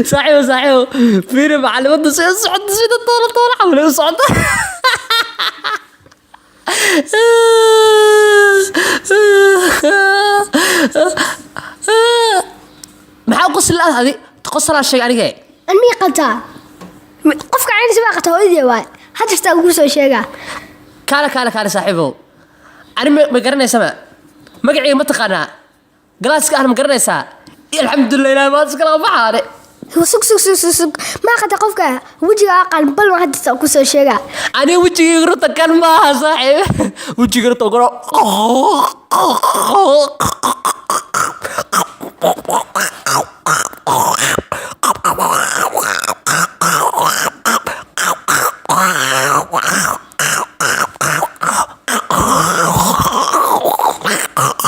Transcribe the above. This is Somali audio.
صاحبه فينا معلمات صعد طالع ولا صعد maxaa qosl ah adi qosla shay aniga anmi qata qofka caynis baa qata hooyadii waay had jirta ugu soo sheega kala saaxiibo ani ma garanaysa magaciisa ma taqaana galaaska aan ma garanaysa alxamdulillah ilaahay ma iska laga baxaare sug ma qata qofka wajiga aqal bal ma hadda ku soo sheega ani wajiga ruta kan ma saaxiib wajiga ruta goro